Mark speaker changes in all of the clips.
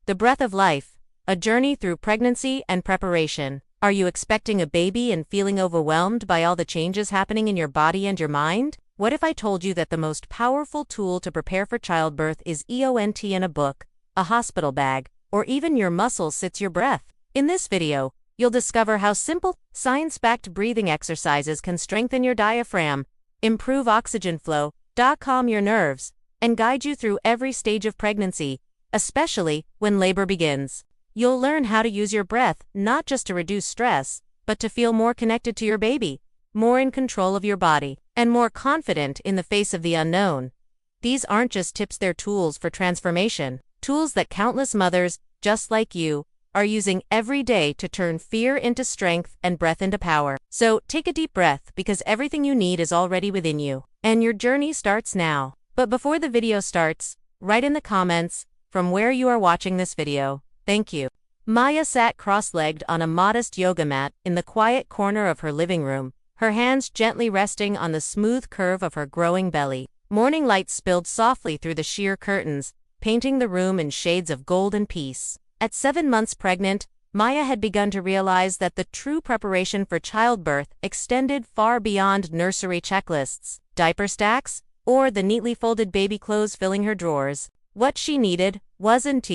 Speaker 1: The Breath of Life, a journey through pregnancy and preparation. Are you expecting a baby and feeling overwhelmed by all the changes happening in your body and your mind? What if I told you that the most powerful tool to prepare for childbirth is EONT in a book, a hospital bag, or even your muscles sits your breath? In this video, you'll discover how simple, science-backed breathing exercises can strengthen your diaphragm, improve oxygen flow, calm your nerves, and guide you through every stage of pregnancy, especially when labor begins. You'll learn how to use your breath not just to reduce stress, but to feel more connected to your baby, more in control of your body, and more confident in the face of the unknown. These aren't just tips, they're tools for transformation, tools that countless mothers, just like you, are using every day to turn fear into strength and breath into power. So take a deep breath, because everything you need is already within you, and your journey starts now. But before the video starts, write in the comments from where you are watching this video. Thank you. Maya sat cross-legged on a modest yoga mat in the quiet corner of her living room, her hands gently resting on the smooth curve of her growing belly. Morning light spilled softly through the sheer curtains, painting the room in shades of gold and peace. At 7 months pregnant, Maya had begun to realize that the true preparation for childbirth extended far beyond nursery checklists, diaper stacks, or the neatly folded baby clothes filling her drawers. What she needed wasn't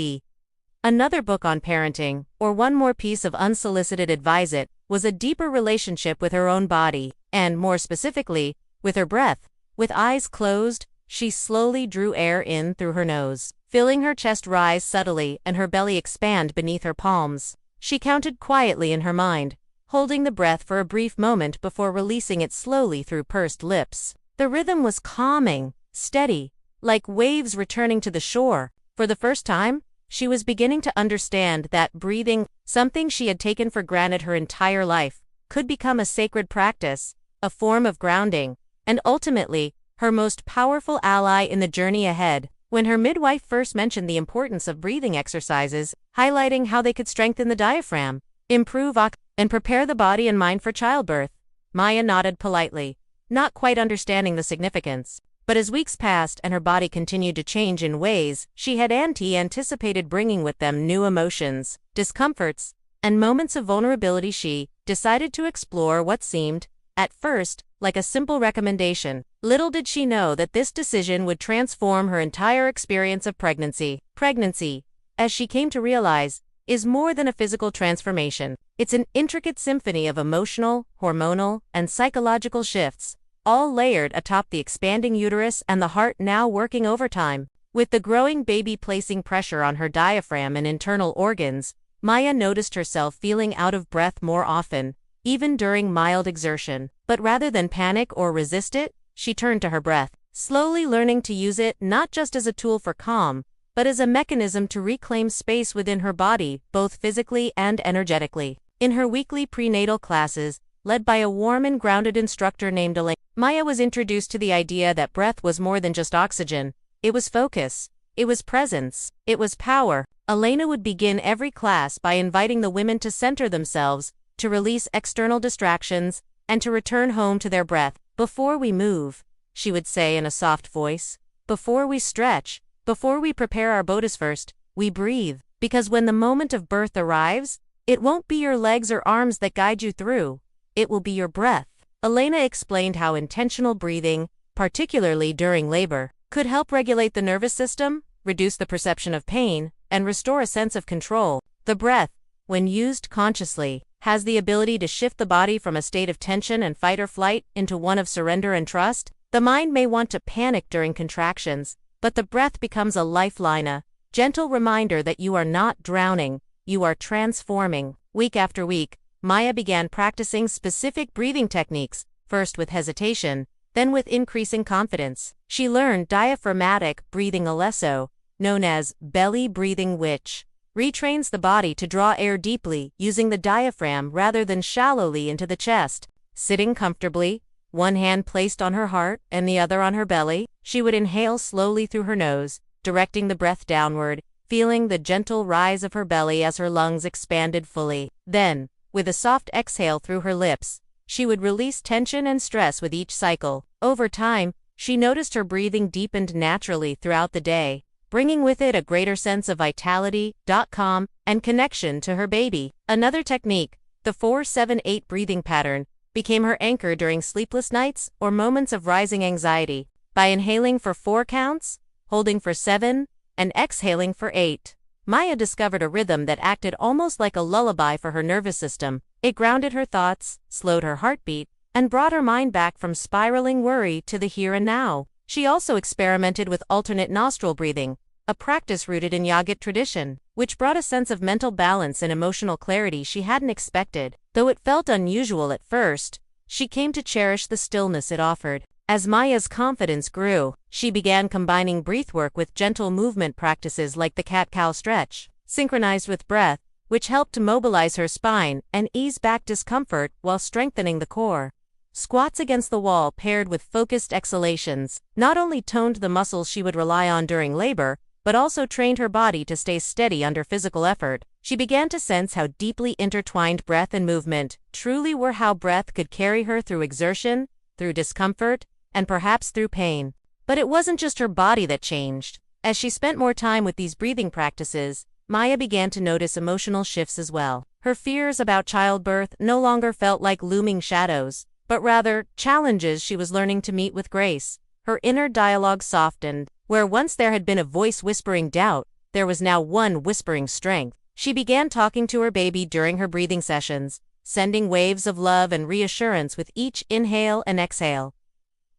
Speaker 1: another book on parenting, or one more piece of unsolicited advice. It was a deeper relationship with her own body, and more specifically, with her breath. With eyes closed, she slowly drew air in through her nose, feeling her chest rise subtly and her belly expand beneath her palms. She counted quietly in her mind, holding the breath for a brief moment before releasing it slowly through pursed lips. The rhythm was calming, steady, like waves returning to the shore. For the first time, she was beginning to understand that breathing, something she had taken for granted her entire life, could become a sacred practice, a form of grounding, and ultimately, her most powerful ally in the journey ahead. When her midwife first mentioned the importance of breathing exercises, highlighting how they could strengthen the diaphragm, improve and prepare the body and mind for childbirth, Maya nodded politely, not quite understanding the significance. But as weeks passed and her body continued to change in ways she had anticipated, bringing with them new emotions, discomforts, and moments of vulnerability, she decided to explore what seemed, at first, like a simple recommendation. Little did she know that this decision would transform her entire experience of pregnancy. Pregnancy, as she came to realize, is more than a physical transformation. It's an intricate symphony of emotional, hormonal, and psychological shifts, all layered atop the expanding uterus and the heart now working overtime. With the growing baby placing pressure on her diaphragm and internal organs, Maya noticed herself feeling out of breath more often, even during mild exertion. But rather than panic or resist it, she turned to her breath, slowly learning to use it not just as a tool for calm, but as a mechanism to reclaim space within her body, both physically and energetically. In her weekly prenatal classes, led by a warm and grounded instructor named Elena, Maya was introduced to the idea that breath was more than just oxygen. It was focus, it was presence, it was power. Elena would begin every class by inviting the women to center themselves, to release external distractions, and to return home to their breath. Before we move, she would say in a soft voice, before we stretch, before we prepare our bodies, first, we breathe. Because when the moment of birth arrives, it won't be your legs or arms that guide you through. It will be your breath. Elena explained how intentional breathing, particularly during labor, could help regulate the nervous system, reduce the perception of pain, and restore a sense of control. The breath, when used consciously, has the ability to shift the body from a state of tension and fight or flight into one of surrender and trust. The mind may want to panic during contractions, but the breath becomes a lifeline, a gentle reminder that you are not drowning, you are transforming. Week after week, Maya began practicing specific breathing techniques, first with hesitation, then with increasing confidence. She learned diaphragmatic breathing, also known as belly breathing, which retrains the body to draw air deeply using the diaphragm rather than shallowly into the chest. Sitting comfortably, one hand placed on her heart and the other on her belly, she would inhale slowly through her nose, directing the breath downward, feeling the gentle rise of her belly as her lungs expanded fully. Then, with a soft exhale through her lips, she would release tension and stress with each cycle. Over time, she noticed her breathing deepened naturally throughout the day, bringing with it a greater sense of vitality, calm, and connection to her baby. Another technique, the 4-7-8 breathing pattern, became her anchor during sleepless nights or moments of rising anxiety. By inhaling for 4 counts, holding for 7, and exhaling for 8, Maya discovered a rhythm that acted almost like a lullaby for her nervous system. It grounded her thoughts, slowed her heartbeat, and brought her mind back from spiraling worry to the here and now. She also experimented with alternate nostril breathing, a practice rooted in yogic tradition, which brought a sense of mental balance and emotional clarity she hadn't expected. Though it felt unusual at first, she came to cherish the stillness it offered. As Maya's confidence grew, she began combining breathwork with gentle movement practices like the cat-cow stretch, synchronized with breath, which helped to mobilize her spine and ease back discomfort while strengthening the core. Squats against the wall paired with focused exhalations not only toned the muscles she would rely on during labor, but also trained her body to stay steady under physical effort. She began to sense how deeply intertwined breath and movement truly were, how breath could carry her through exertion, through discomfort, and perhaps through pain. But it wasn't just her body that changed. As she spent more time with these breathing practices, Maya began to notice emotional shifts as well. Her fears about childbirth no longer felt like looming shadows, but rather challenges she was learning to meet with grace. Her inner dialogue softened. Where once there had been a voice whispering doubt, there was now one whispering strength. She began talking to her baby during her breathing sessions, sending waves of love and reassurance with each inhale and exhale.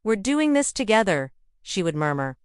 Speaker 1: "We're doing this together," she would murmur.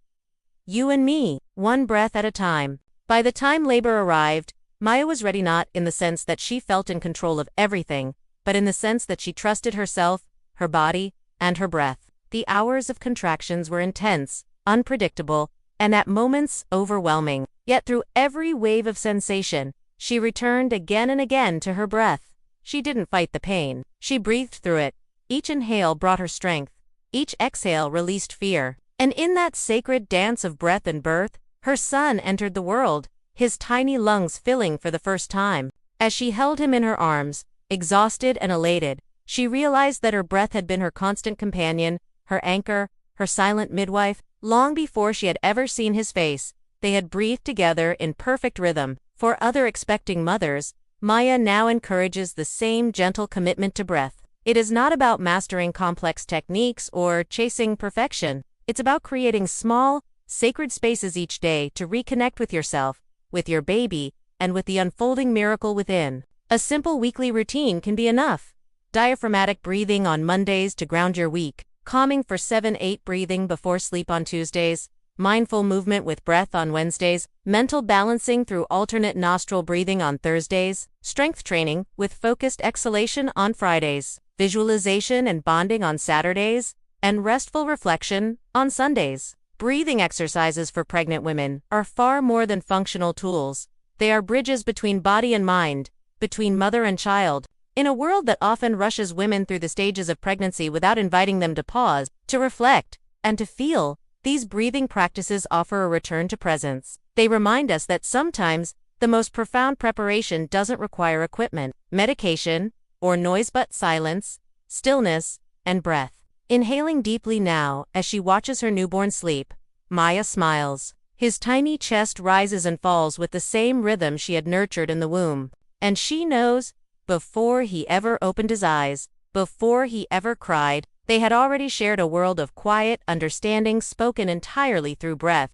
Speaker 1: "You and me, one breath at a time." By the time labor arrived, Maya was ready, not in the sense that she felt in control of everything, but in the sense that she trusted herself, her body, and her breath. The hours of contractions were intense, unpredictable, and at moments overwhelming. Yet through every wave of sensation, she returned again and again to her breath. She didn't fight the pain. She breathed through it. Each inhale brought her strength. Each exhale released fear. And in that sacred dance of breath and birth, her son entered the world, his tiny lungs filling for the first time. As she held him in her arms, exhausted and elated, she realized that her breath had been her constant companion, her anchor, her silent midwife. Long before she had ever seen his face, they had breathed together in perfect rhythm. For other expecting mothers, Maya now encourages the same gentle commitment to breath. It is not about mastering complex techniques or chasing perfection. It's about creating small, sacred spaces each day to reconnect with yourself, with your baby, and with the unfolding miracle within. A simple weekly routine can be enough. Diaphragmatic breathing on Mondays to ground your week. Calming for 7-8 breathing before sleep on Tuesdays, mindful movement with breath on Wednesdays, mental balancing through alternate nostril breathing on Thursdays, strength training with focused exhalation on Fridays, visualization and bonding on Saturdays, and restful reflection on Sundays. Breathing exercises for pregnant women are far more than functional tools. They are bridges between body and mind, between mother and child. In a world that often rushes women through the stages of pregnancy without inviting them to pause, to reflect, and to feel, these breathing practices offer a return to presence. They remind us that sometimes the most profound preparation doesn't require equipment, medication, or noise but silence, stillness, and breath. Inhaling deeply now as she watches her newborn sleep, Maya smiles. His tiny chest rises and falls with the same rhythm she had nurtured in the womb. And she knows, before he ever opened his eyes, before he ever cried, they had already shared a world of quiet understanding spoken entirely through breath.